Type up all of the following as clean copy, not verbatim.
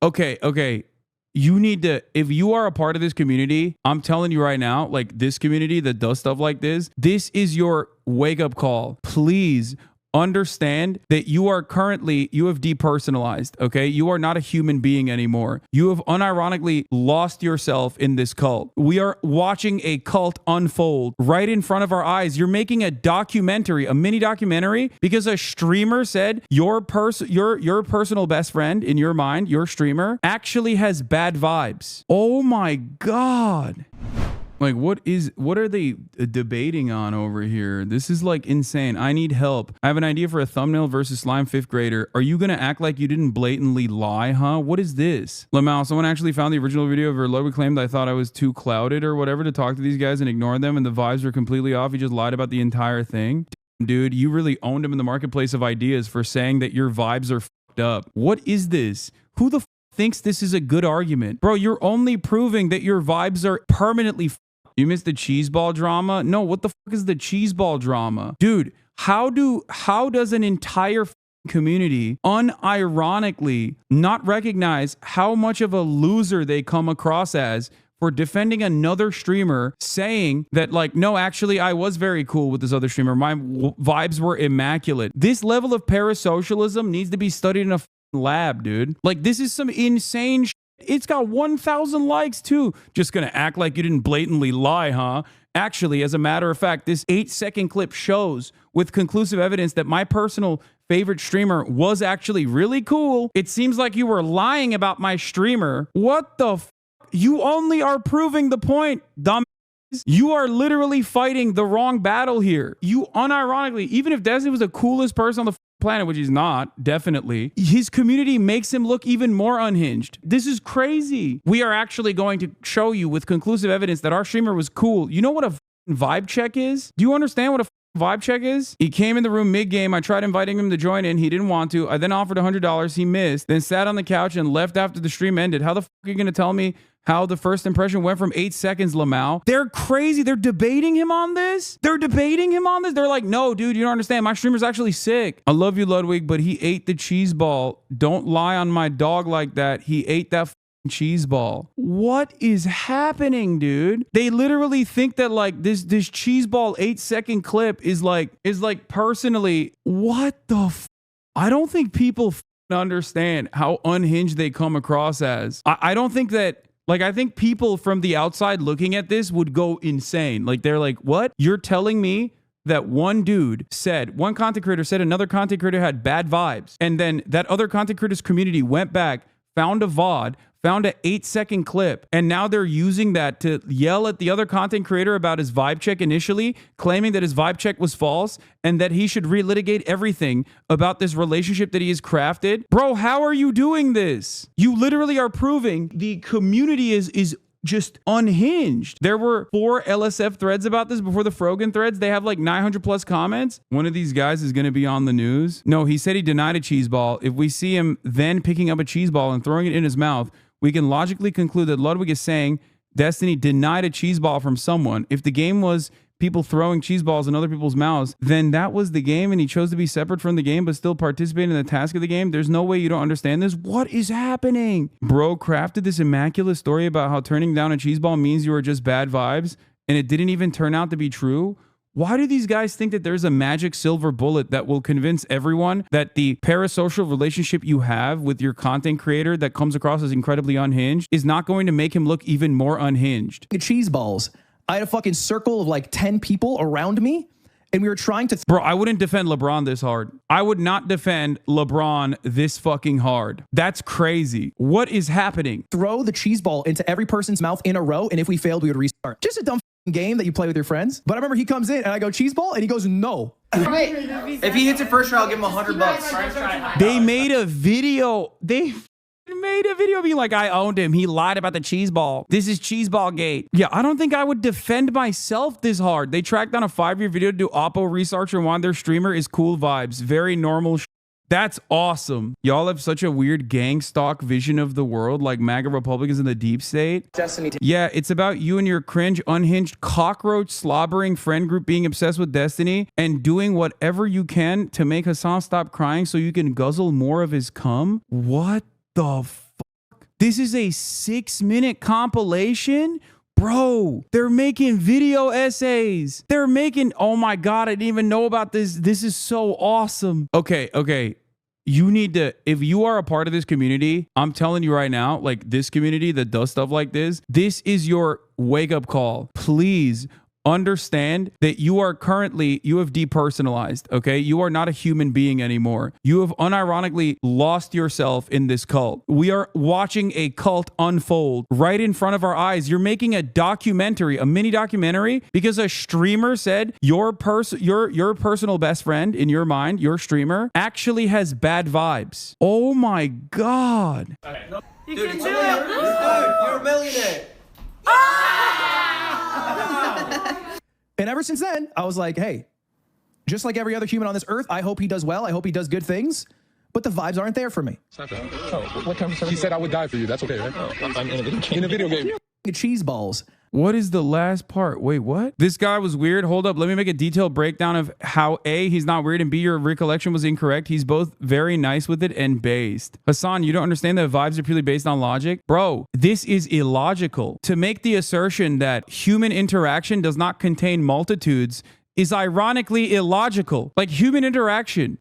Okay. You need to, if you are a part of this community, I'm telling you right now, like this community that does stuff like this is your wake up call. Please understand that you have depersonalized, okay? You are not a human being anymore. You have unironically lost yourself in this cult. We are watching a cult unfold right in front of our eyes. You're making a documentary, a mini documentary, because a streamer said your personal best friend in your mind, your streamer, actually has bad vibes. Oh my God. Like, what are they debating on over here? This is like insane. I need help. I have an idea for a thumbnail versus slime 5th grader. Are you going to act like you didn't blatantly lie, huh? What is this? Lamau, someone actually found the original video of where Ludwig claimed I thought I was too clouded or whatever to talk to these guys and ignore them, and the vibes were completely off. He just lied about the entire thing. Damn, dude, you really owned him in the marketplace of ideas for saying that your vibes are fucked up. What is this? Who the thinks this is a good argument? Bro, you're only proving that your vibes are permanently You missed the cheese ball drama? No, what the fuck is the cheese ball drama? Dude, how does an entire community unironically not recognize how much of a loser they come across as for defending another streamer, saying that like, no, actually I was very cool with this other streamer. My vibes were immaculate. This level of parasocialism needs to be studied in a lab, dude. Like, this is some insane shit. It's got 1,000 likes too. Just gonna act like you didn't blatantly lie, huh? Actually, as a matter of fact, this 8-second clip shows with conclusive evidence that my personal favorite streamer was actually really cool. It seems like you were lying about my streamer. What the f? You only are proving the point, dumb. You are literally fighting the wrong battle here. You unironically, even if Destiny was the coolest person on the planet, which he's not, definitely, his community makes him look even more unhinged. This is crazy. We are actually going to show you with conclusive evidence that our streamer was cool. You know what a vibe check is? Do you understand what a vibe check is? He came in the room mid-game. I tried inviting him to join in. He didn't want to. I then offered $100. He missed. Then sat on the couch and left after the stream ended. How the fuck are you going to tell me how the first impression went from 8 seconds, Lamau? They're crazy. They're debating him on this. They're like, no, dude, you don't understand. My streamer's actually sick. I love you, Ludwig, but he ate the cheese ball. Don't lie on my dog like that. He ate that cheese ball. What is happening, dude? They literally think that like this cheese ball 8-second clip is like personally, what the f? I don't think people understand how unhinged they come across as. I don't think that. Like, I think people from the outside looking at this would go insane. Like, they're like, what? You're telling me that one content creator said another content creator had bad vibes. And then that other content creator's community went back, found a VOD, found an 8-second clip, and now they're using that to yell at the other content creator about his vibe check initially, claiming that his vibe check was false and that he should relitigate everything about this relationship that he has crafted. Bro, how are you doing this? You literally are proving the community is just unhinged. There were 4 LSF threads about this before the Frogan threads. They have like 900 plus comments. One of these guys is going to be on the news. No, he said he denied a cheese ball. If we see him then picking up a cheese ball and throwing it in his mouth, we can logically conclude that Ludwig is saying Destiny denied a cheese ball from someone. If the game was people throwing cheese balls in other people's mouths, then that was the game and he chose to be separate from the game but still participate in the task of the game. There's no way you don't understand this. What is happening? Bro crafted this immaculate story about how turning down a cheese ball means you are just bad vibes, and it didn't even turn out to be true. Why do these guys think that there's a magic silver bullet that will convince everyone that the parasocial relationship you have with your content creator that comes across as incredibly unhinged is not going to make him look even more unhinged? Cheese balls. I had a fucking circle of like 10 people around me, and we were trying to... Bro, I wouldn't defend LeBron this hard. I would not defend LeBron this fucking hard. That's crazy. What is happening? Throw the cheese ball into every person's mouth in a row, and if we failed, we would restart. Just a dumb game that you play with your friends. But I remember he comes in, and I go, cheese ball? And he goes, no. If he hits it first try, I'll give him $100. They made a video. They made a video being like, I owned him. He lied about the cheese ball. This is cheese ball gate. Yeah, I don't think I would defend myself this hard. They tracked down a 5-year video to do Oppo research on why their streamer is cool vibes. Very normal. That's awesome. Y'all have such a weird gang stalk vision of the world, like MAGA Republicans in the deep state. Destiny. Yeah, it's about you and your cringe, unhinged, cockroach slobbering friend group being obsessed with Destiny and doing whatever you can to make Hasan stop crying so you can guzzle more of his cum. What the fuck? This is a 6-minute compilation. Bro, they're making video essays. They're making, oh my God, I didn't even know about this. This is so awesome. Okay. You need to, if you are a part of this community, I'm telling you right now, like this community that does stuff like this is your wake up call. Please understand that you have depersonalized, okay? You are not a human being anymore. You have unironically lost yourself in this cult. We are watching a cult unfold right in front of our eyes. You're making a documentary, a mini documentary, because a streamer said your personal best friend in your mind, your streamer, actually has bad vibes. Oh my God. Dude, it's You're a millionaire. And ever since then, I was like, hey, just like every other human on this earth, I hope he does well. I hope he does good things. But the vibes aren't there for me. What conversation? He said I would die for you. That's okay, right? I'm in a video game. Cheese balls. What is the last part? Wait, what? This guy was weird. Hold up. Let me make a detailed breakdown of how A, he's not weird, and B, your recollection was incorrect. He's both very nice with it and based. Hasan, you don't understand that vibes are purely based on logic? Bro, this is illogical. To make the assertion that human interaction does not contain multitudes is ironically illogical. Like human interaction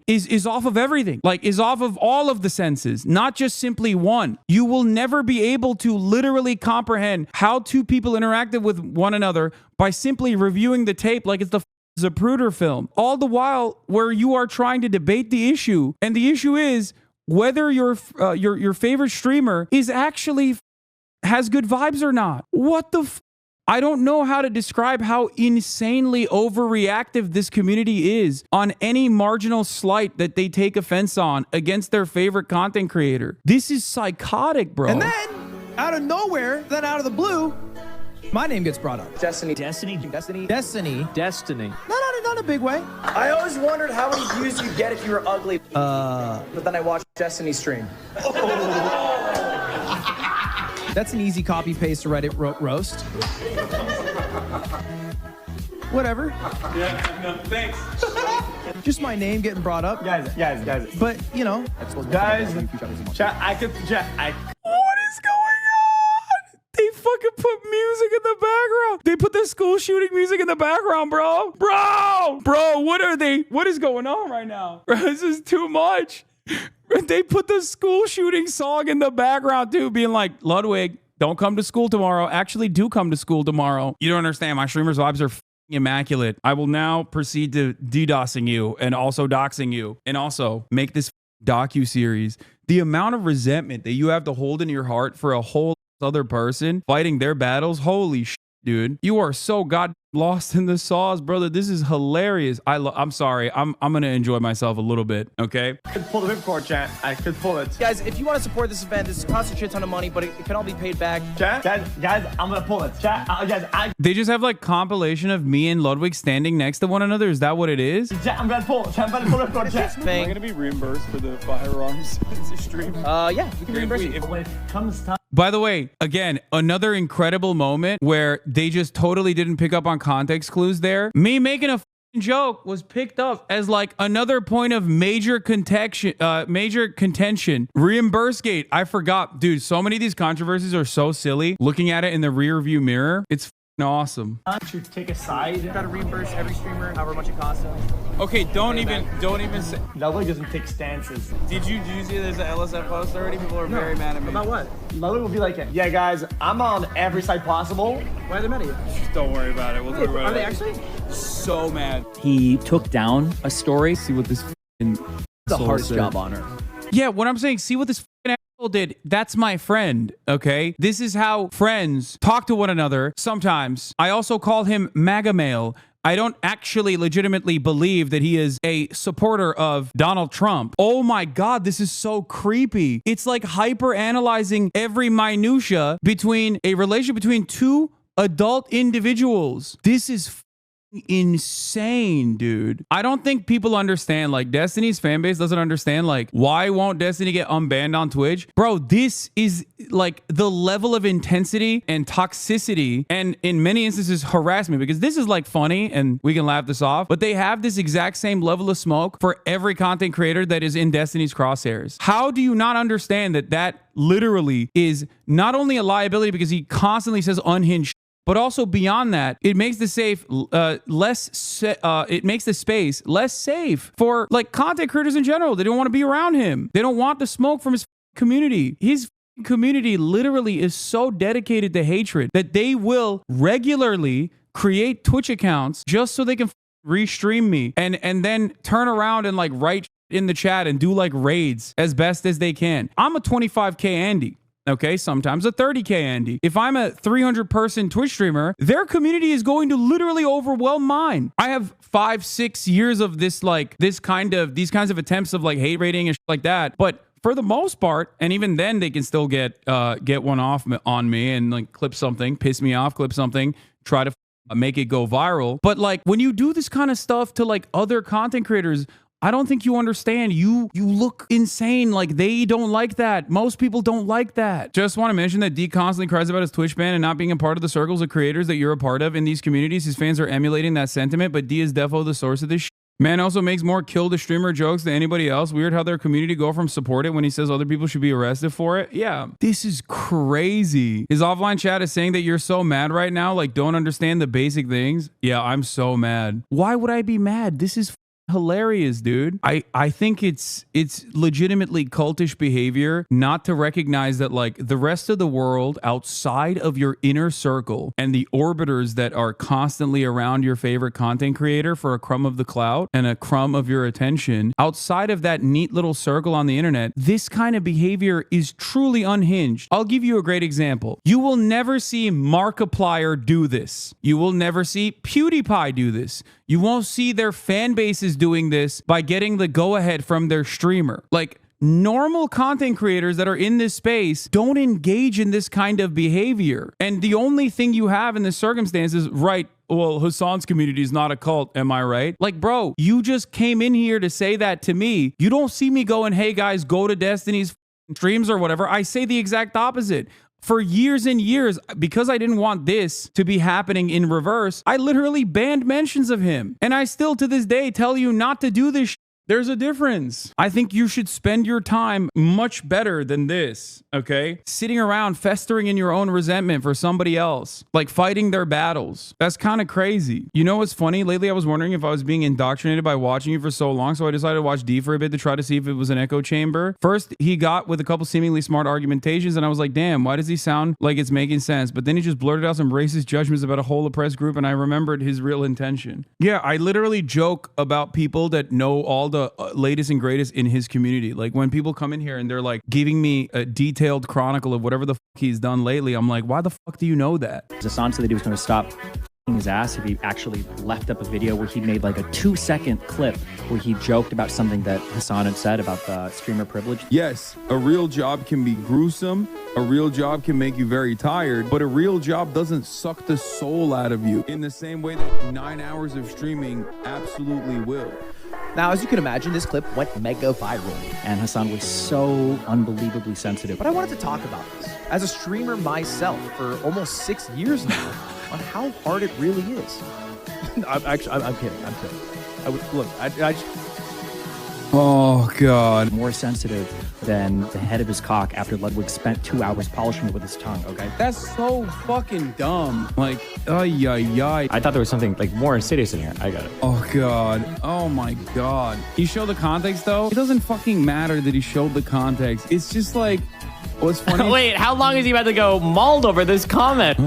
is off of everything, like is off of all of the senses, not just simply one. You will never be able to literally comprehend how two people interacted with one another by simply reviewing the tape like it's the Zapruder film. All the while where you are trying to debate the issue, and the issue is whether your favorite streamer is actually has good vibes or not. What the I don't know how to describe how insanely overreactive this community is on any marginal slight that they take offense on against their favorite content creator. This is psychotic, bro. And then, out of nowhere, then out of the blue, my name gets brought up. Destiny. Not in a big way. I always wondered how many views you'd get if you were ugly. But then I watched Destiny stream. That's an easy copy paste to Reddit roast. Whatever. Yeah, no, thanks. Just my name getting brought up. Guys. But, you know. Guys, what is going on? They fucking put music in the background. They put the school shooting music in the background, bro. Bro, what is going on right now? Bro, this is too much. They put the school shooting song in the background too, being like, Ludwig, don't come to school tomorrow. Actually, do come to school tomorrow. You don't understand. My streamer's vibes are immaculate. I will now proceed to DDoSing you and also doxing you and also make this docu-series. The amount of resentment that you have to hold in your heart for a whole other person fighting their battles. Holy shit, dude. You are so god lost in the sauce, brother. This is hilarious. I'm sorry. I'm gonna enjoy myself a little bit, okay? I could pull the ripcord, chat. I could pull it. Guys, if you want to support this event, this costs a shit ton of money, but it can all be paid back. Chat, guys, I'm gonna pull it. Chat, They just have like compilation of me and Ludwig standing next to one another. Is that what it is? Chat, I'm gonna pull it. Chat, I'm gonna pull the ripcord, chat. Am I gonna be reimbursed for the firearms stream? Yeah, we can reimburse you. When it comes time. By the way, again, another incredible moment where they just totally didn't pick up on context clues there. Me making a joke was picked up as like another point of major contention. Reimbursegate. I forgot. Dude, so many of these controversies are so silly. Looking at it in the rear view mirror, it's awesome. To take a side. Gotta reimburse every streamer, however much it costs them. Okay, don't even say. Ludwig doesn't take stances. Did you see there's an LSF post already? People are very mad at me. About what? Ludwig will be like, yeah, guys, I'm on every side possible. Why are they mad at you? Just don't worry about it. We'll talk about it. Are they actually? So mad. He took down a story. See what this The hardest job on earth. Yeah, what I'm saying, see what this asshole did. That's my friend, okay? This is how friends talk to one another sometimes. I also call him MAGA male. I don't actually legitimately believe that he is a supporter of Donald Trump. Oh my God, this is so creepy. It's like hyper analyzing every minutia between a relationship between two adult individuals. This is insane, dude. I don't think people understand, like, Destiny's fan base doesn't understand, like, why won't Destiny get unbanned on Twitch? Bro, this is like the level of intensity and toxicity and in many instances harassment, because this is like funny and we can laugh this off, but they have this exact same level of smoke for every content creator that is in Destiny's crosshairs. How do you not understand that that literally is not only a liability because he constantly says unhinged, but also beyond that, it makes the it makes the space less safe for like content creators in general. They don't want to be around him. They don't want the smoke from his community. His community literally is so dedicated to hatred that they will regularly create Twitch accounts just so they can restream me and then turn around and like write in the chat and do like raids as best as they can. I'm a 25K Andy. Okay, sometimes a 30K Andy. If I'm a 300 person Twitch streamer, their community is going to literally overwhelm mine. I have 5-6 years of this, like these kinds of attempts of like hate rating and shit like that. But for the most part, and even then they can still get one off on me and like clip something, piss me off, clip something, try to make it go viral. But like when you do this kind of stuff to like other content creators, I don't think you understand. You look insane. Like, they don't like that. Most people don't like that. Just want to mention that D constantly cries about his Twitch ban and not being a part of the circles of creators that you're a part of in these communities. His fans are emulating that sentiment, but D is defo the source of this shit. Man also makes more kill the streamer jokes than anybody else. Weird how their community go from support it when he says other people should be arrested for it. Yeah, this is crazy. His offline chat is saying that you're so mad right now, like don't understand the basic things. Yeah, I'm so mad. Why would I be mad? This is hilarious, dude. I think it's legitimately cultish behavior not to recognize that like the rest of the world outside of your inner circle and the orbiters that are constantly around your favorite content creator for a crumb of the clout and a crumb of your attention, outside of that neat little circle on the internet, this kind of behavior is truly unhinged. I'll give you a great example. You will never see Markiplier do this. You will never see PewDiePie do this. You won't see their fan bases doing this by getting the go-ahead from their streamer. Like, normal content creators that are in this space don't engage in this kind of behavior. And the only thing you have in this circumstance is, right, well, Hasan's community is not a cult, am I right? Like, bro, you just came in here to say that to me. You don't see me going, hey guys, go to Destiny's streams or whatever. I say the exact opposite. For years and years, because I didn't want this to be happening in reverse, I literally banned mentions of him. And I still to this day tell you not to do this. There's a difference. I think you should spend your time much better than this, okay? Sitting around festering in your own resentment for somebody else, like fighting their battles. That's kind of crazy. You know what's funny? Lately, I was wondering if I was being indoctrinated by watching you for so long, so I decided to watch D for a bit to try to see if it was an echo chamber. First, he got with a couple seemingly smart argumentations, and I was like, damn, why does he sound like it's making sense? But then he just blurted out some racist judgments about a whole oppressed group, and I remembered his real intention. Yeah, I literally joke about people that know all the latest and greatest in his community. Like when people come in here and they're like giving me a detailed chronicle of whatever the fuck he's done lately, I'm like, why the fuck do you know that? Hasan said that he was going to stop his ass if he actually left up a video where he made like a 2-second clip where he joked about something that Hasan had said about the streamer privilege. Yes, a real job can be gruesome. A real job can make you very tired, but a real job doesn't suck the soul out of you in the same way that 9 hours of streaming absolutely will. Now, as you can imagine, this clip went mega viral. And Hasan was so unbelievably sensitive. But I wanted to talk about this as a streamer myself for almost 6 years now on how hard it really is. I'm kidding. Oh, God. More sensitive than the head of his cock after Ludwig spent 2 hours polishing it with his tongue, okay? That's so fucking dumb. Like, ay. I thought there was something like more insidious in here. I got it. Oh, God. Oh, my God. He showed the context, though. It doesn't fucking matter that he showed the context. It's just like, what's funny? Wait, how long is he about to go mauled over this comment?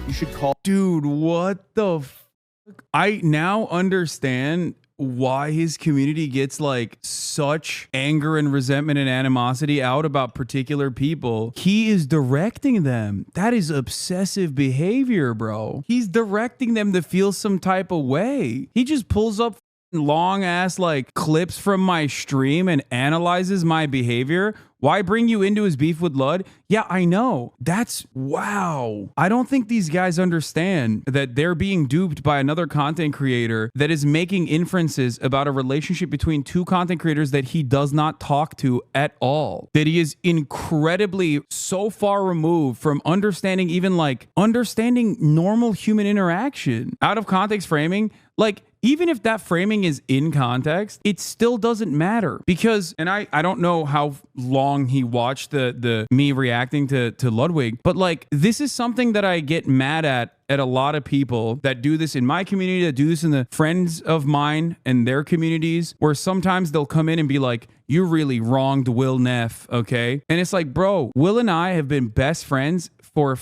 You should call. Dude, what the fuck? I now understand why his community gets like such anger and resentment and animosity out about particular people. He is directing them. That is obsessive behavior, bro. He's directing them to feel some type of way. He just pulls up long ass like clips from my stream and analyzes my behavior Why bring you into his beef with Lud? Yeah, I know. That's wow. I don't think these guys understand that they're being duped by another content creator that is making inferences about a relationship between two content creators that he does not talk to at all. That he is incredibly so far removed from understanding, even like understanding normal human interaction. Out of context framing, like, even if that framing is in context, it still doesn't matter because, and I don't know how long he watched the me reacting to Ludwig, but like, this is something that I get mad at a lot of people that do this in my community, that do this in the friends of mine and their communities, where sometimes they'll come in and be like, you really wronged Will Neff, okay? And it's like, bro, Will and I have been best friends for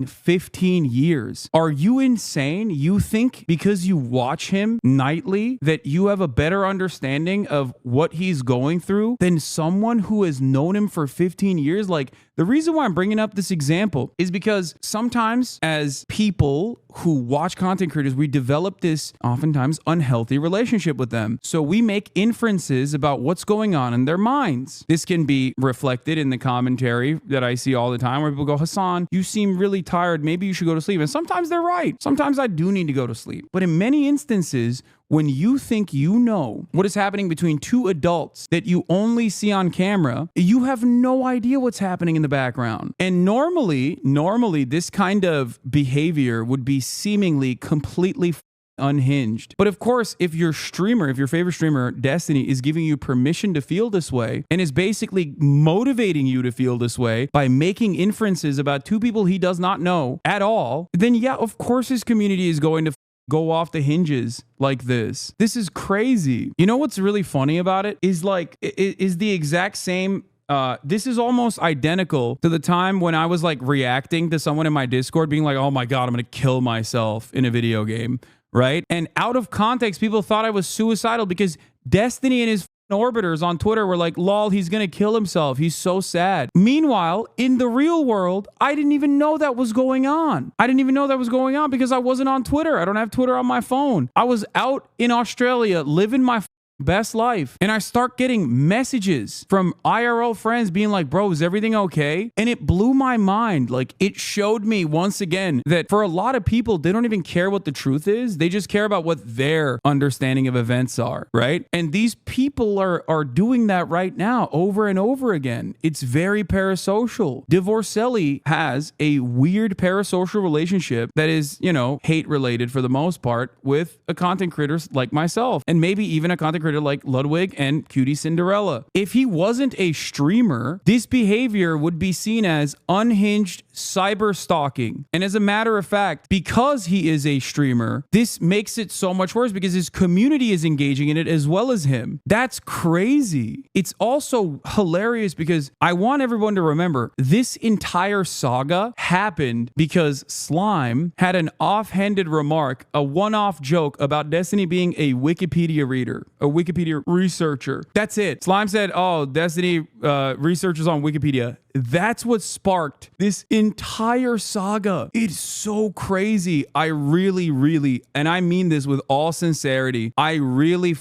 15 years. Are you insane? You think because you watch him nightly that you have a better understanding of what he's going through than someone who has known him for 15 years? Like, the reason why I'm bringing up this example is because sometimes as people who watch content creators, we develop this oftentimes unhealthy relationship with them. So we make inferences about what's going on in their minds. This can be reflected in the commentary that I see all the time where people go, Hasan, you seem really tired. Maybe you should go to sleep. And sometimes they're right. Sometimes I do need to go to sleep. But in many instances, when you think you know what is happening between two adults that you only see on camera, you have no idea what's happening in the background. And normally, this kind of behavior would be seemingly completely unhinged. But of course, if your favorite streamer, Destiny, is giving you permission to feel this way and is basically motivating you to feel this way by making inferences about two people he does not know at all, then yeah, of course his community is going to go off the hinges like this. This is crazy. You know what's really funny about it is like, is the exact same. This is almost identical to the time when I was like reacting to someone in my Discord being like, oh my God, I'm going to kill myself in a video game. Right. And out of context, people thought I was suicidal because Destiny and his orbiters on Twitter were like, lol, he's gonna kill himself. He's so sad. Meanwhile, in the real world, I didn't even know that was going on. I didn't even know that was going on because I wasn't on Twitter. I don't have Twitter on my phone. I was out in Australia living my best life. And I start getting messages from IRL friends being like, bro, is everything okay? And it blew my mind. Like, it showed me once again that for a lot of people, they don't even care what the truth is. They just care about what their understanding of events are, right? And these people are doing that right now over and over again. It's very parasocial. Divorcelli has a weird parasocial relationship that is, you know, hate related for the most part with a content creator like myself, and maybe even a content creator like Ludwig and Cutie Cinderella. If he wasn't a streamer, this behavior would be seen as unhinged cyber stalking. And as a matter of fact, because he is a streamer, this makes it so much worse because his community is engaging in it as well as him. That's crazy. It's also hilarious because I want everyone to remember this entire saga happened because Slime had an offhanded remark, a one-off joke about Destiny being a Wikipedia reader, a Wikipedia researcher. That's it. Slime said, oh, Destiny researchers on Wikipedia. That's what sparked this entire saga. It's so crazy. I really, and I mean this with all sincerity, I really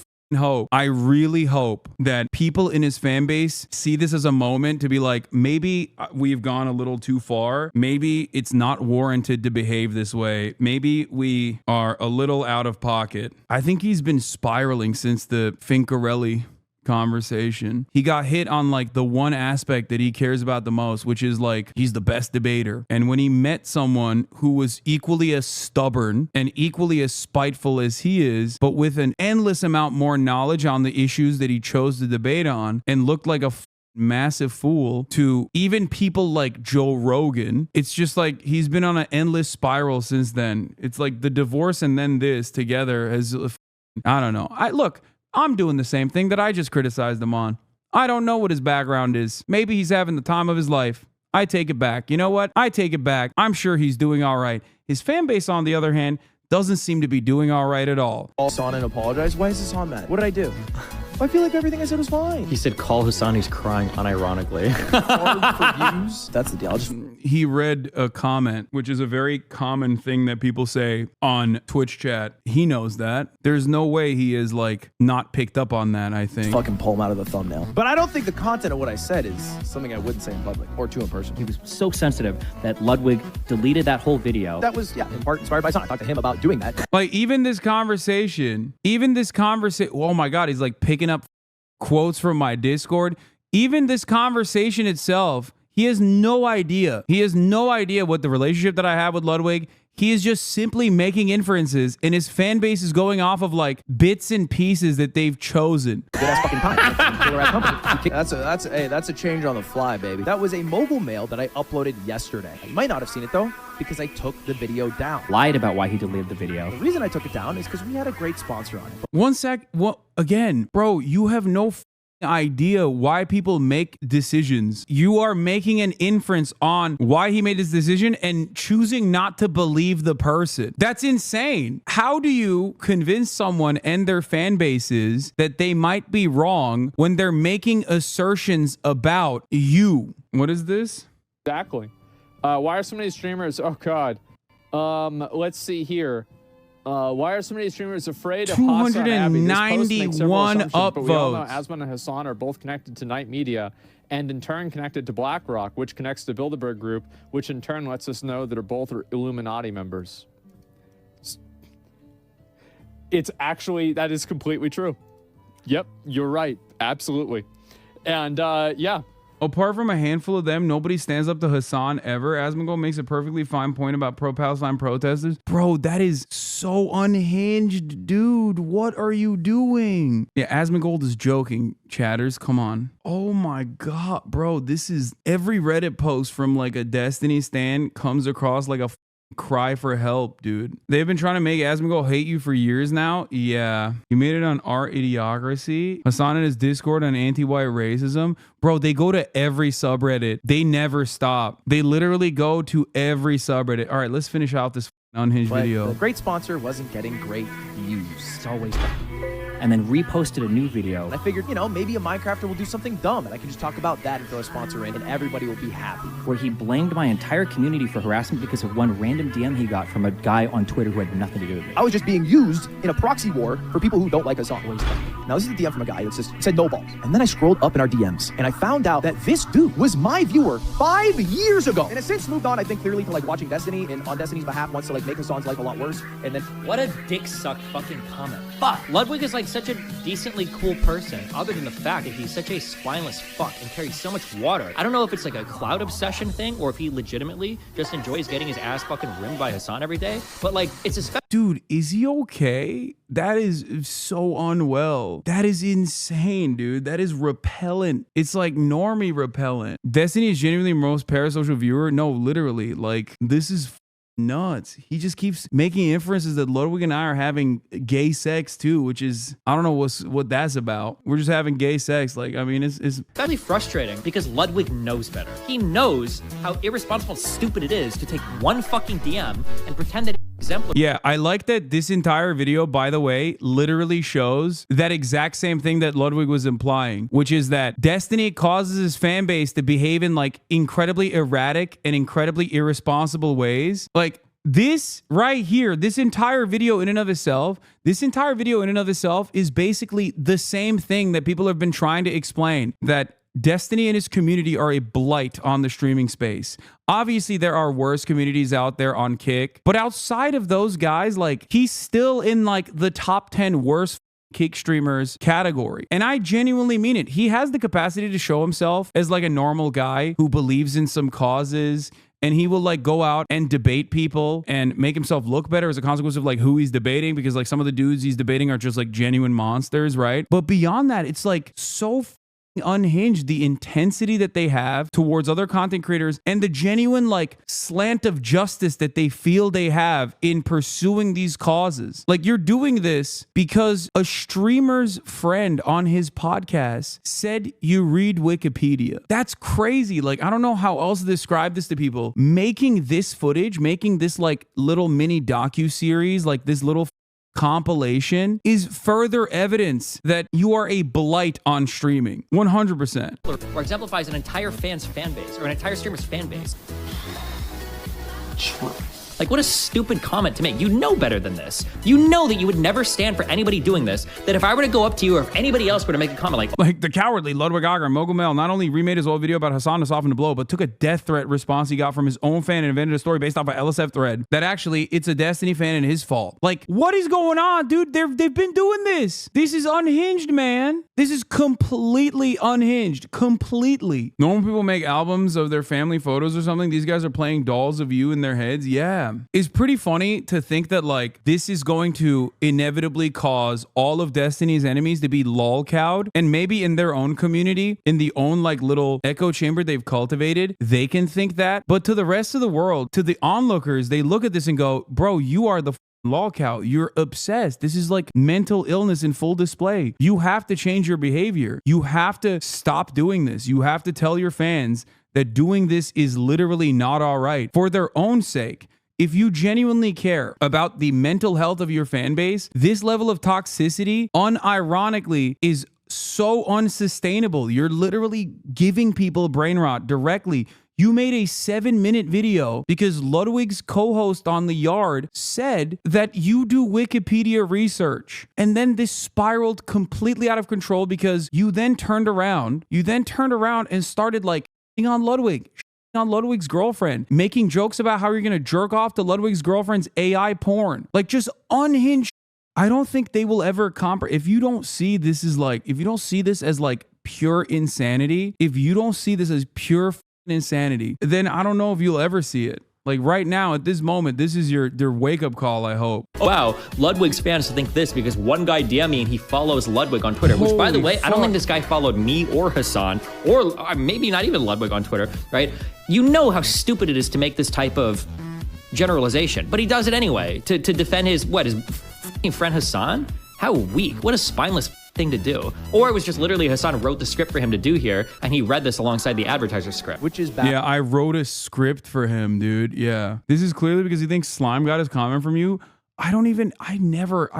hope that people in his fan base see this as a moment to be like, maybe we've gone a little too far. Maybe it's not warranted to behave this way. Maybe we are a little out of pocket. I think he's been spiraling since the Fincarelli conversation. He got hit on like the one aspect that he cares about the most, which is like he's the best debater. And when he met someone who was equally as stubborn and equally as spiteful as he is, but with an endless amount more knowledge on the issues that he chose to debate on, and looked like a massive fool to even people like Joe Rogan, it's just like he's been on an endless spiral since then. It's like the divorce and then this together has, I don't know. I'm doing the same thing that I just criticized him on. I don't know what his background is. Maybe he's having the time of his life. I take it back. You know what? I take it back. I'm sure he's doing all right. His fan base, on the other hand, doesn't seem to be doing all right at all. Hasan and apologize. Why is Hasan mad? What did I do? I feel like everything I said was fine. He said, call Hassan, he's crying unironically. Hard for views. That's the deal. I'll just... He read a comment, which is a very common thing that people say on Twitch chat. He knows that. There's no way he is like not picked up on that, I think. fucking pull him out of the thumbnail. But I don't think the content of what I said is something I wouldn't say in public or to in person. He was so sensitive that Ludwig deleted that whole video. That was, yeah, in part inspired by Hassan. I talked to him about doing that. Like even this conversation, oh my God, he's like picking up quotes from my Discord. Even this conversation itself, he has no idea. He has no idea what the relationship that I have with Ludwig. He is just simply making inferences, and his fan base is going off of like bits and pieces that they've chosen. Good ass fucking time. Killer ass company. That's a change on the fly, baby. That was a mobile mail that I uploaded yesterday. You might not have seen it though, because I took the video down. Lied about why he deleted the video. The reason I took it down is because we had a great sponsor on it. One sec. What again, bro? You have no idea why people make decisions. You are making an inference on why he made this decision and choosing not to believe the person. That's insane. How do you convince someone and their fan bases that they might be wrong when they're making assertions about you? What is this? Exactly. Why are so many streamers? Oh God. Let's see here. Why are so many streamers afraid of HasanAbi? 291 upvotes. But we all know Asman and Hassan are both connected to Night Media, and in turn connected to BlackRock, which connects to Bilderberg Group, which in turn lets us know that both are Illuminati members. It's actually, that is completely true. Yep, you're right. Absolutely. And yeah. Apart from a handful of them, nobody stands up to Hassan ever. Asmongold makes a perfectly fine point about pro-Palestine protesters. Bro, that is so unhinged, dude. What are you doing? Yeah, Asmongold is joking, chatters. Come on. Oh my God, bro. This is every Reddit post from like a Destiny stan comes across like a cry for help, dude. They've been trying to make Asmongold hate you for years now. Yeah. He made it on Our Idiocracy. Hassan and his Discord on anti-white racism. Bro, they go to every subreddit. They never stop. They literally go to every subreddit. All right, let's finish out this unhinged video. The great sponsor wasn't getting great views. It's always and then reposted a new video. I figured, you know, maybe a Minecrafter will do something dumb and I can just talk about that and throw a sponsor in and everybody will be happy. Where he blamed my entire community for harassment because of one random DM he got from a guy on Twitter who had nothing to do with me. I was just being used in a proxy war for people who don't like Hassan. Now this is a DM from a guy that said no balls. And then I scrolled up in our DMs and I found out that this dude was my viewer 5 years ago. And has since moved on, I think clearly to like watching Destiny and on Destiny's behalf wants to like make Hassan's life a lot worse. And then What a dick suck fucking comment. Fuck. Ludwig is like such a decently cool person, other than the fact that he's such a spineless fuck and carries so much water. I don't know if it's like a cloud obsession thing or if he legitimately just enjoys getting his ass fucking rimmed by Hassan every day. But like, it's a dude, is he okay? That is so unwell. That is insane, dude. That is repellent. It's like normie repellent. Destiny is genuinely most parasocial viewer. No, literally, like this is nuts. He just keeps making inferences that Ludwig and I are having gay sex too, which is, I don't know what that's about. We're just having gay sex. Like, I mean, it's very frustrating because Ludwig knows better. He knows how irresponsible and stupid it is to take one fucking DM and pretend that yeah, I like that this entire video, by the way, literally shows that exact same thing that Ludwig was implying, which is that Destiny causes his fan base to behave in like incredibly erratic and incredibly irresponsible ways. Like this right here, this entire video in and of itself is basically the same thing that people have been trying to explain, that Destiny and his community are a blight on the streaming space. Obviously, there are worse communities out there on Kick, but outside of those guys, like he's still in like the top 10 worst Kick streamers category. And I genuinely mean it. He has the capacity to show himself as like a normal guy who believes in some causes, and he will like go out and debate people and make himself look better as a consequence of like who he's debating, because like some of the dudes he's debating are just like genuine monsters, right? But beyond that, it's like so unhinged, the intensity that they have towards other content creators and the genuine like slant of justice that they feel they have in pursuing these causes. Like, you're doing this because a streamer's friend on his podcast said you read Wikipedia. That's crazy. Like, I don't know how else to describe this to people. Making this footage, making this like little mini docu-series, like this little compilation is further evidence that you are a blight on streaming. 100%. Or exemplifies an entire fan's fan base, or an entire streamer's fan base. Like, what a stupid comment to make. You know better than this. You know that you would never stand for anybody doing this, that if I were to go up to you or if anybody else were to make a comment like the cowardly Ludwig Mogul not only remade his old video about Hasan to soften the blow, but took a death threat response he got from his own fan and invented a story based off an LSF thread that actually it's a Destiny fan and his fault. Like, what is going on, dude? They've been doing this. This is unhinged, man. This is completely unhinged. Completely. Normal people make albums of their family photos or something. These guys are playing dolls of you in their heads. Yeah. It's pretty funny to think that like this is going to inevitably cause all of Destiny's enemies to be lolcowed, and maybe in their own community, in the own like little echo chamber they've cultivated, they can think that. But to the rest of the world, to the onlookers, they look at this and go, bro, you are the lolcow. You're obsessed. This is like mental illness in full display. You have to change your behavior. You have to stop doing this. You have to tell your fans that doing this is literally not all right for their own sake. If you genuinely care about the mental health of your fan base, this level of toxicity, unironically, is so unsustainable. You're literally giving people brain rot directly. You made a 7-minute video because Ludwig's co-host on The Yard said that you do Wikipedia research. And then this spiraled completely out of control because you then turned around and started like on Ludwig. On Ludwig's girlfriend, making jokes about how you're gonna jerk off to Ludwig's girlfriend's AI porn, like just unhinged. I don't think they will ever if you don't see this as like, if you don't see this as like pure insanity, if you don't see this as pure insanity, then I don't know if you'll ever see it. Like right now, at this moment, this is your wake-up call, I hope. Wow, Ludwig's fans think this because one guy DM me and he follows Ludwig on Twitter, which, by the way, I don't think this guy followed me or Hasan, or maybe not even Ludwig on Twitter, right? You know how stupid it is to make this type of generalization, but he does it anyway to defend his friend Hasan? How weak. What a spineless thing to do. Or it was just literally Hasan wrote the script for him to do here, and he read this alongside the advertiser script. Which is bad. Yeah, I wrote a script for him, dude. Yeah. This is clearly because he thinks Slime got his comment from you. I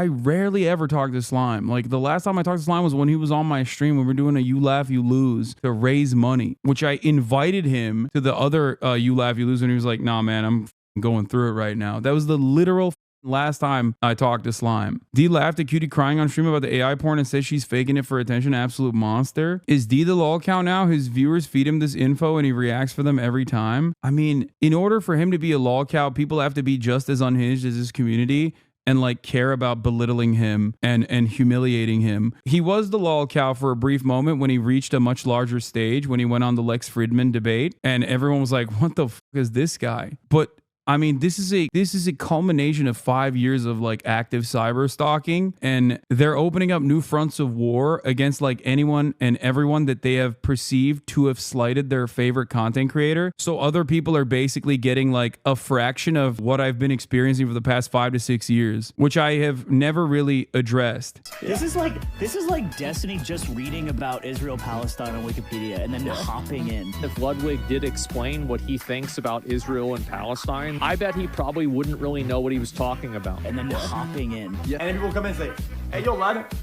rarely ever talk to Slime. Like the last time I talked to Slime was when he was on my stream when we were doing a You Laugh, You Lose to raise money, which I invited him to the other You Laugh, You Lose, and he was like, nah, man, I'm going through it right now. That was the literal last time I talked to Slime. D laughed at Cutie crying on stream about the AI porn and says she's faking it for attention. Absolute monster. Is D the lol count now? His viewers feed him this info and he reacts for them every time. I mean, in order for him to be a lol cow, people have to be just as unhinged as his community and like care about belittling him and humiliating him. He was the lol cow for a brief moment when he reached a much larger stage, when he went on the Lex Fridman debate and everyone was like, what the fuck is this guy? But I mean, this is a culmination of 5 years of like active cyber stalking, and they're opening up new fronts of war against like anyone and everyone that they have perceived to have slighted their favorite content creator. So other people are basically getting like a fraction of what I've been experiencing for the past 5 to 6 years, which I have never really addressed. Yeah. This is like Destiny just reading about Israel-Palestine on Wikipedia and then hopping in. If Ludwig did explain what he thinks about Israel and Palestine, I bet he probably wouldn't really know what he was talking about. And then hopping in. Yeah. And then people come in and say, hey, yo, lad,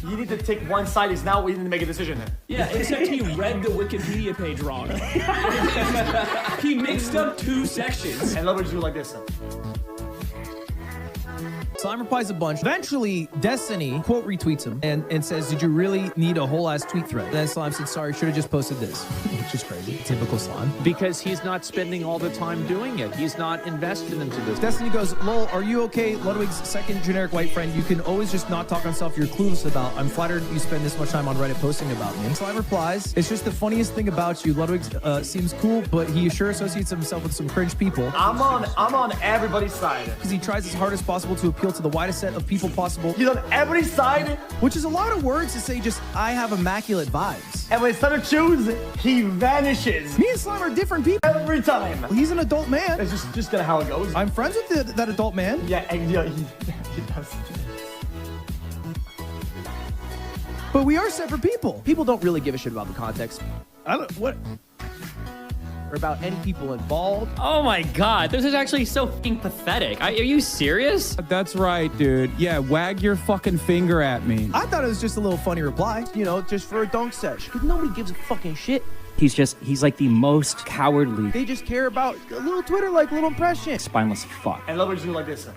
you need to take one side. It's now we need to make a decision then. Yeah, except he read the Wikipedia page wrong. He mixed up 2 sections. And Ludwig's do like this. Slime replies a bunch. Eventually, Destiny quote retweets him and says, did you really need a whole ass tweet thread? And then Slime said, sorry, should have just posted this. Which is crazy. Typical Slime. Because he's not spending all the time doing it. He's not invested into this. Destiny goes, lol, are you okay? Ludwig's second generic white friend. You can always just not talk on stuff you're clueless about. I'm flattered you spend this much time on Reddit posting about me. And Slime replies, it's just the funniest thing about you. Ludwig seems cool, but he sure associates himself with some cringe people. I'm on everybody's side. Because he tries as hard as possible to appeal to the widest set of people possible. He's on every side. Which is a lot of words to say just, I have immaculate vibes. And when it's time to choose, he vanishes. Me and Slime are different people. Every time. He's an adult man. It's just kind of how it goes. I'm friends with that adult man. Yeah, and he does. But we are separate people. People don't really give a shit about the context. I don't, what? or about any people involved. Oh my god, this is actually so fucking pathetic. Are you serious? That's right, dude. Yeah, wag your fucking finger at me. I thought it was just a little funny reply. You know, just for a dunk sesh. Because nobody gives a fucking shit. He's like the most cowardly, They just care about a little Twitter, like little impression. spineless fuck. And Ludwig's doing like this.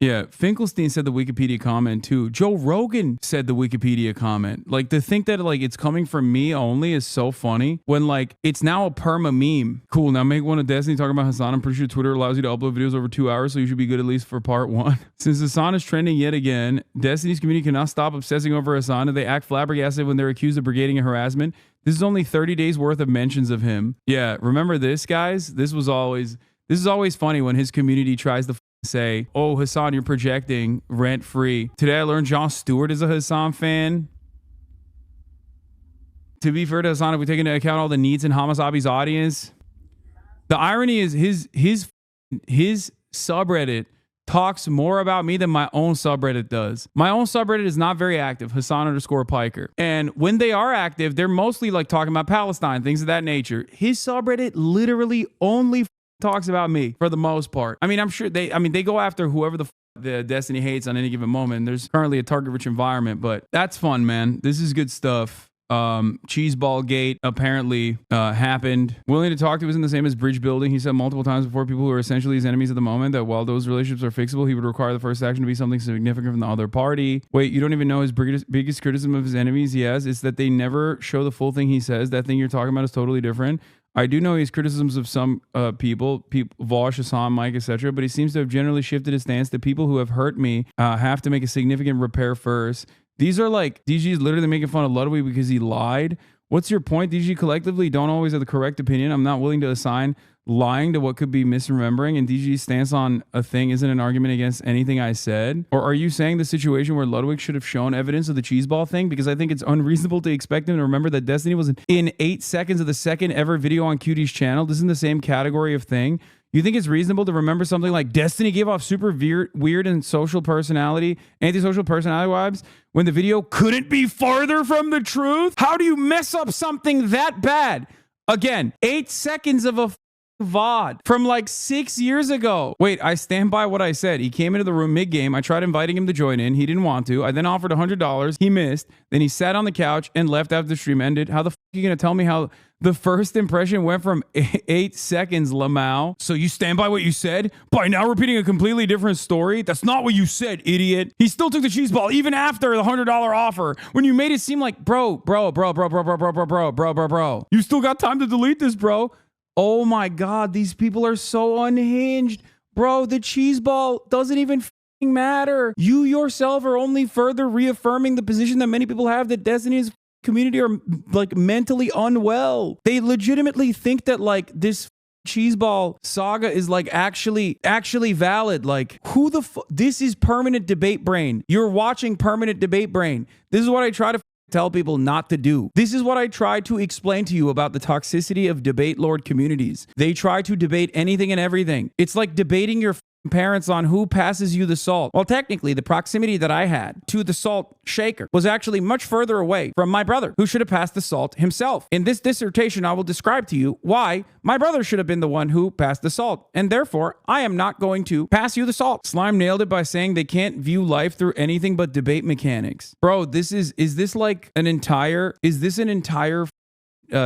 Yeah, Finkelstein said the Wikipedia comment too. Joe Rogan said the Wikipedia comment. Like, to think that like it's coming from me only is so funny when like it's now a perma meme. Cool, now make one of Destiny talking about Hasan. I'm pretty sure Twitter allows you to upload videos over 2 hours, so you should be good at least for part 1. Since Hasan is trending yet again, Destiny's community cannot stop obsessing over Hasan, and they act flabbergasted when they're accused of brigading and harassment. This is only 30 days worth of mentions of him. Yeah, remember this, guys? This is always funny when his community tries to say, oh, Hasan, you're projecting rent free. Today I learned Jon Stewart is a Hasan fan. To be fair to Hasan, if we take into account all the needs in HasanAbi's audience, the irony is his subreddit talks more about me than my own subreddit does. My own subreddit is not very active, Hasan_Piker. And when they are active, they're mostly like talking about Palestine, things of that nature. His subreddit literally only talks about me for the most part. I mean, I'm sure they go after whoever the Destiny hates on any given moment. There's currently a target-rich environment, but that's fun, man. This is good stuff. Cheeseball Gate apparently happened. Willing to talk to isn't the same as bridge building. He said multiple times before, people who are essentially his enemies at the moment, that while those relationships are fixable, he would require the first action to be something significant from the other party. Wait, you don't even know his biggest criticism of his enemies he has is that they never show the full thing he says. That thing you're talking about is totally different. I do know he has criticisms of some people, Vosh, Hasan, Mike, etc., but he seems to have generally shifted his stance that people who have hurt me have to make a significant repair first. These are like, DG is literally making fun of Ludwig because he lied. What's your point? DG collectively don't always have the correct opinion. I'm not willing to assign lying to what could be misremembering, and DG's stance on a thing isn't an argument against anything I said. Or are you saying the situation where Ludwig should have shown evidence of the cheeseball thing? Because I think it's unreasonable to expect him to remember that Destiny was in 8 seconds of the second ever video on Cutie's channel. This is in the same category of thing. You think it's reasonable to remember something like Destiny gave off super weird and antisocial personality vibes when the video couldn't be farther from the truth? How do you mess up something that bad? Again, 8 seconds of a VOD from like 6 years ago. Wait, I stand by what I said. He came into the room mid-game. I tried inviting him to join in. He didn't want to. I then offered $100. He missed. Then he sat on the couch and left after the stream ended. How the fuck are you going to tell me how the first impression went from 8 seconds, Lamau? So you stand by what you said? By now repeating a completely different story? That's not what you said, idiot. He still took the cheese ball even after the $100 offer when you made it seem like, bro. You still got time to delete this, bro. Oh my God, these people are so unhinged. Bro, the cheese ball doesn't even f***ing matter. You yourself are only further reaffirming the position that many people have that Destiny's community are like mentally unwell. They legitimately think that like this cheese ball saga is like actually valid. Like, who the fuck? This is permanent debate brain. You're watching permanent debate brain. This is what I try to tell people not to do. This is what I try to explain to you about the toxicity of debate lord communities. They try to debate anything and everything. It's like debating your parents on who passes you the salt. Well, technically, the proximity that I had to the salt shaker was actually much further away from my brother, who should have passed the salt himself. In this dissertation, I will describe to you why my brother should have been the one who passed the salt, and therefore, I am not going to pass you the salt. Slime nailed it by saying they can't view life through anything but debate mechanics. Bro, is this an entire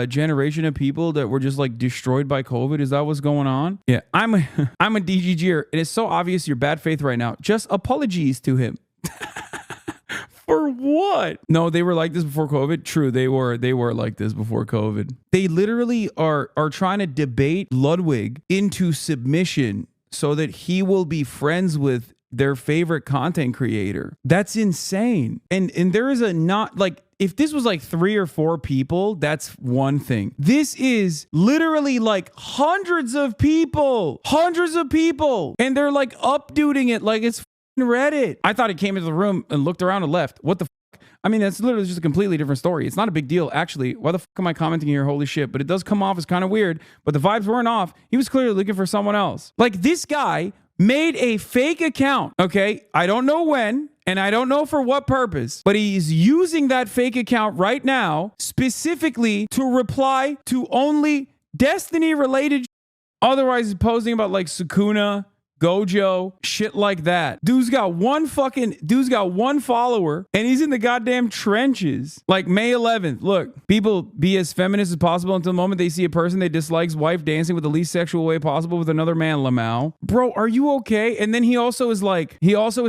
generation of people that were just like destroyed by COVID? Is that what's going on? Yeah, I'm a DGGer, and it's so obvious your bad faith right now. Just apologies to him. For what? No, they were like this before COVID. True, they were like this before COVID. They literally are trying to debate Ludwig into submission so that he will be friends with their favorite content creator. That's insane. And there is a not like, if this was like 3 or 4 people, that's one thing. This is literally like hundreds of people, and they're like upduding it like it's Reddit. I thought he came into the room and looked around and left. What the fuck? I mean, that's literally just a completely different story. It's not a big deal, actually. Why the fuck am I commenting here? Holy shit. But it does come off as kind of weird, but the vibes weren't off. He was clearly looking for someone else. Like, this guy made a fake account. Okay. I don't know when. And I don't know for what purpose, but he's using that fake account right now specifically to reply to only Destiny related. Otherwise, he's posting about like Sukuna, Gojo, shit like that. Dude's got one follower and he's in the goddamn trenches. Like May 11th. Look, people be as feminist as possible until the moment they see a person they dislike's wife dancing with the least sexual way possible with another man, Lamau. Bro, are you okay? And then he also is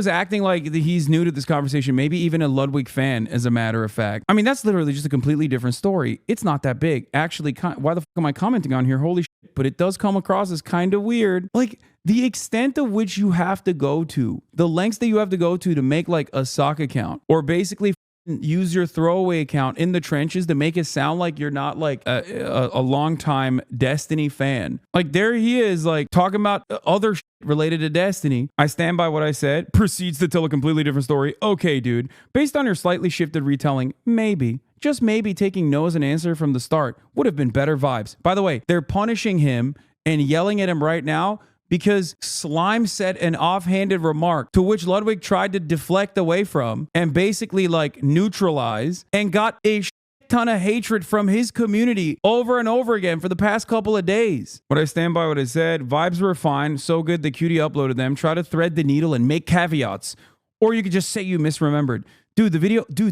acting like he's new to this conversation, maybe even a Ludwig fan, as a matter of fact. I mean, that's literally just a completely different story. It's not that big. Actually, why the fuck am I commenting on here? Holy shit. But it does come across as kind of weird. Like, the extent of which you have to go to, the lengths that you have to go to make like a sock account, or basically use your throwaway account in the trenches to make it sound like you're not like a longtime Destiny fan. Like there he is, like talking about other shit related to Destiny. I stand by what I said. Proceeds to tell a completely different story. Okay, dude. Based on your slightly shifted retelling, maybe. Just maybe taking no as an answer from the start would have been better vibes. By the way, they're punishing him and yelling at him right now because Slime said an offhanded remark to which Ludwig tried to deflect away from and basically like neutralize, and got a ton of hatred from his community over and over again for the past couple of days. But I stand by what I said. Vibes were fine. So good the cutie uploaded them. Try to thread the needle and make caveats. Or you could just say you misremembered. Dude,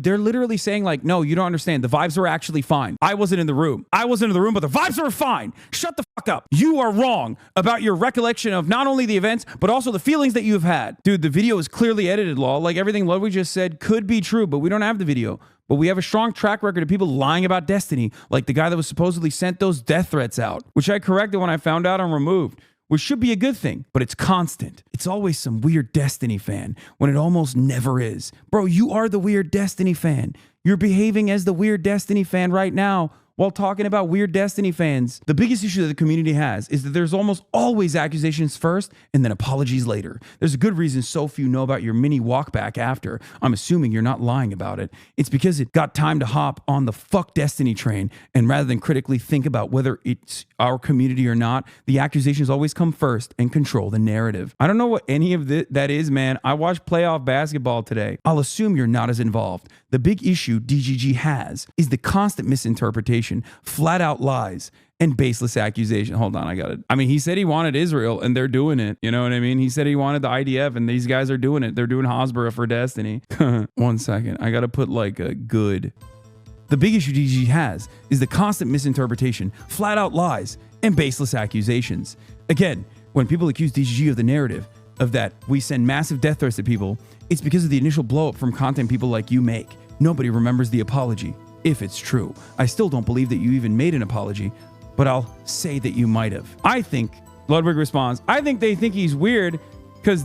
they're literally saying like, no, you don't understand. The vibes were actually fine. I wasn't in the room, but the vibes were fine. Shut the fuck up. You are wrong about your recollection of not only the events, but also the feelings that you've had. Dude, the video is clearly edited, lol. Like everything Ludwig just said could be true, but we don't have the video. But we have a strong track record of people lying about Destiny, like the guy that was supposedly sent those death threats out, which I corrected when I found out and removed. Which should be a good thing, but it's constant. It's always some weird Destiny fan when it almost never is. Bro, you are the weird Destiny fan. You're behaving as the weird Destiny fan right now while talking about weird Destiny fans. The biggest issue that the community has is that there's almost always accusations first and then apologies later. There's a good reason so few know about your mini walk back after. I'm assuming you're not lying about it. It's because it got time to hop on the fuck Destiny train, and rather than critically think about whether it's our community or not, the accusations always come first and control the narrative. I don't know what any of that is, man. I watched playoff basketball today. I'll assume you're not as involved. The big issue DGG has is the constant misinterpretation, flat out lies, and baseless accusation. Hold on, I got it. I mean, he said he wanted Israel and they're doing it. You know what I mean? He said he wanted the IDF and these guys are doing it. They're doing Hasbara for Destiny. 1 second. I got to put like a good. The big issue DGG has is the constant misinterpretation, flat out lies, and baseless accusations. Again, when people accuse DGG of the narrative of that we send massive death threats to people, it's because of the initial blow up from content people like you make. Nobody remembers the apology, if it's true. I still don't believe that you even made an apology, but I'll say that you might have. I think, Ludwig responds, I think they think he's weird because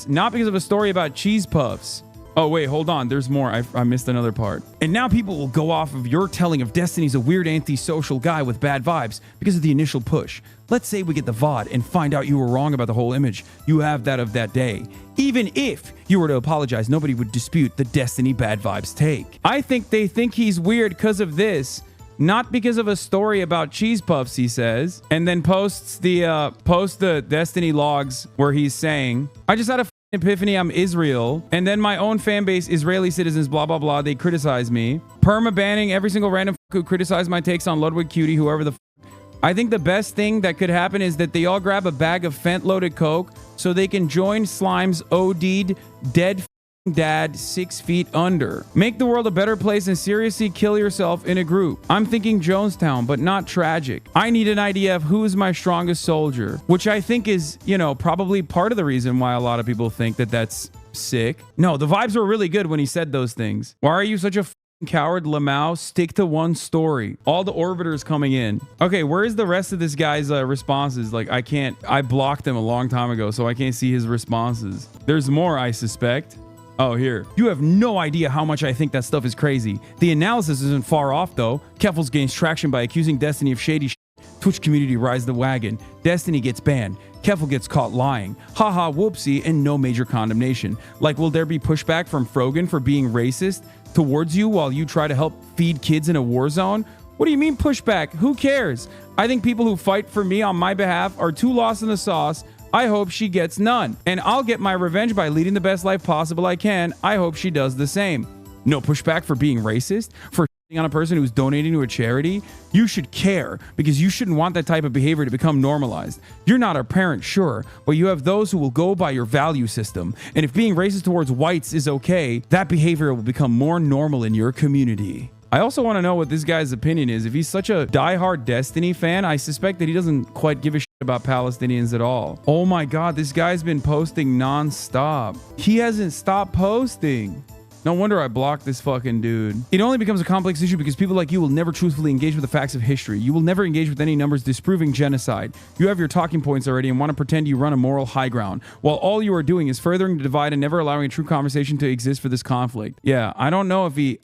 not because of a story about cheese puffs. Oh, wait, hold on. There's more. I missed another part. And now people will go off of your telling of Destiny's a weird antisocial guy with bad vibes because of the initial push. Let's say we get the VOD and find out you were wrong about the whole image you have that of that day. Even if you were to apologize, nobody would dispute the Destiny bad vibes take. I think they think he's weird because of this, not because of a story about cheese puffs, he says, and then posts the Destiny logs where he's saying, I just had a epiphany, I'm Israel, and then my own fan base, Israeli citizens, blah blah blah, they criticize me, perma banning every single random who criticized my takes on Ludwig Cutie, whoever the I think the best thing that could happen is that they all grab a bag of Fent loaded coke so they can join Slime's OD'd dead dad 6 feet under. Make the world a better place and seriously kill yourself in a group. I'm thinking Jonestown, but not tragic. I need an idea of who's my strongest soldier, which I think is, probably part of the reason why a lot of people think that that's sick. No, the vibes were really good when he said those things. Why are you such a coward, Lamau? Stick to one story. All the orbiters coming in. Okay, where is the rest of this guy's responses? Like, I blocked him a long time ago, so I can't see his responses. There's more, I suspect. Oh, here. You have no idea how much I think that stuff is crazy. The analysis isn't far off, though. Keffels gains traction by accusing Destiny of shady shit. Twitch community rides the wagon. Destiny gets banned. Keffel gets caught lying. Haha, whoopsie, and no major condemnation. Like, will there be pushback from Frogan for being racist towards you while you try to help feed kids in a war zone? What do you mean pushback? Who cares? I think people who fight for me on my behalf are too lost in the sauce I hope she gets none. And I'll get my revenge by leading the best life possible I can. I hope she does the same. No pushback for being racist, for on a person who's donating to a charity. You should care because you shouldn't want that type of behavior to become normalized. You're not a parent, sure, but you have those who will go by your value system. And if being racist towards whites is okay, that behavior will become more normal in your community. I also want to know what this guy's opinion is. If he's such a diehard Destiny fan, I suspect that he doesn't quite give a shit about Palestinians at all. Oh my God, this guy's been posting nonstop. He hasn't stopped posting. No wonder I blocked this fucking dude. It only becomes a complex issue because people like you will never truthfully engage with the facts of history. You will never engage with any numbers disproving genocide. You have your talking points already and want to pretend you run a moral high ground, while all you are doing is furthering the divide and never allowing a true conversation to exist for this conflict. Yeah, I don't know if he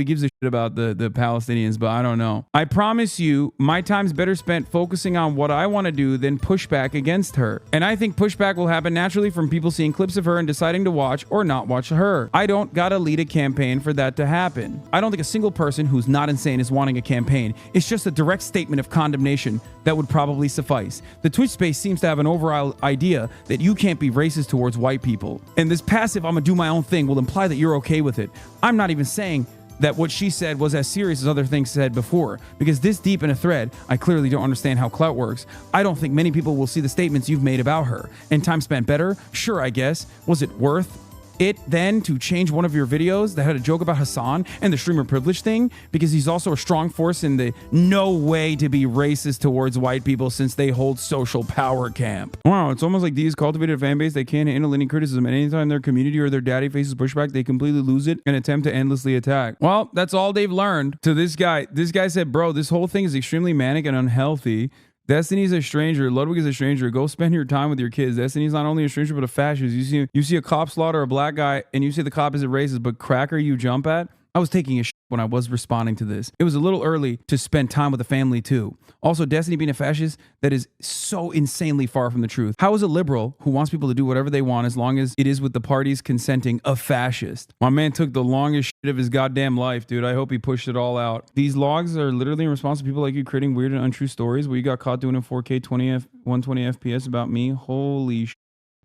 gives a shit about the Palestinians, but I don't know. I promise you, my time's better spent focusing on what I want to do than pushback against her. And I think pushback will happen naturally from people seeing clips of her and deciding to watch or not watch her. I don't gotta lead a campaign for that to happen. I don't think a single person who's not insane is wanting a campaign. It's just a direct statement of condemnation that would probably suffice. The Twitch space seems to have an overall idea that you can't be racist towards white people. And this passive "I'm gonna do my own thing" will imply that you're okay with it. I'm not even saying that what she said was as serious as other things said before, because this deep in a thread, I clearly don't understand how clout works. I don't think many people will see the statements you've made about her. And time spent better? Sure, I guess. Was it worth it then to change one of your videos that had a joke about Hasan and the streamer privilege thing, because he's also a strong force in the no way to be racist towards white people since they hold social power camp? Wow, it's almost like these cultivated fan base, they can't handle any criticism, and anytime their community or their daddy faces pushback, they completely lose it and attempt to endlessly attack. Well, that's all they've learned. To this guy said, bro, this whole thing is extremely manic and unhealthy. Destiny's a stranger. Ludwig is a stranger. Go spend your time with your kids. Destiny's not only a stranger, but a fascist. You see a cop slaughter a black guy and you say the cop isn't racist, but cracker you jump at? I was taking a shit when I was responding to this. It was a little early to spend time with the family too. Also, Destiny being a fascist, that is so insanely far from the truth. How is a liberal who wants people to do whatever they want as long as it is with the parties consenting a fascist? My man took the longest shit of his goddamn life, dude. I hope he pushed it all out. These logs are literally in response to people like you creating weird and untrue stories where you got caught doing a 4K 120 FPS about me. Holy shit.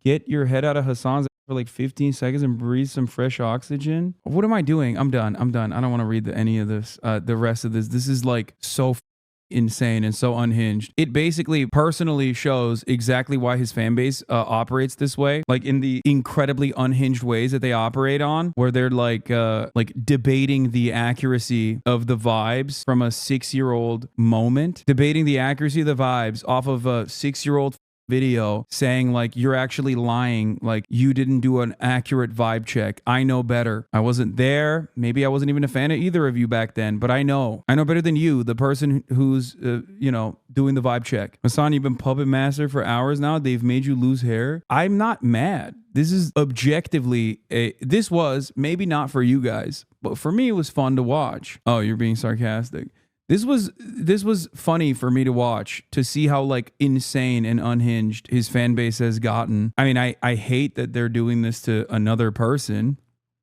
Get your head out of Hasan's for like 15 seconds and breathe some fresh oxygen. What am I doing? I'm done. I don't want to read any of this, the rest of this. This is like so insane and so unhinged. It basically personally shows exactly why his fan base operates this way, like in the incredibly unhinged ways that they operate on, where they're like debating the accuracy of the vibes from a 6-year-old moment, debating the accuracy of the vibes off of a 6-year-old video, saying like you're actually lying, like you didn't do an accurate vibe check. I know better. I wasn't there. Maybe I wasn't even a fan of either of you back then, but I know better than you, the person who's doing the vibe check. Hasan, you've been puppet master for hours now. They've made you lose hair. I'm not mad. This is objectively this was maybe not for you guys, but for me it was fun to watch. Oh, you're being sarcastic. This was funny for me to watch, to see how like insane and unhinged his fan base has gotten. I mean, I hate that they're doing this to another person.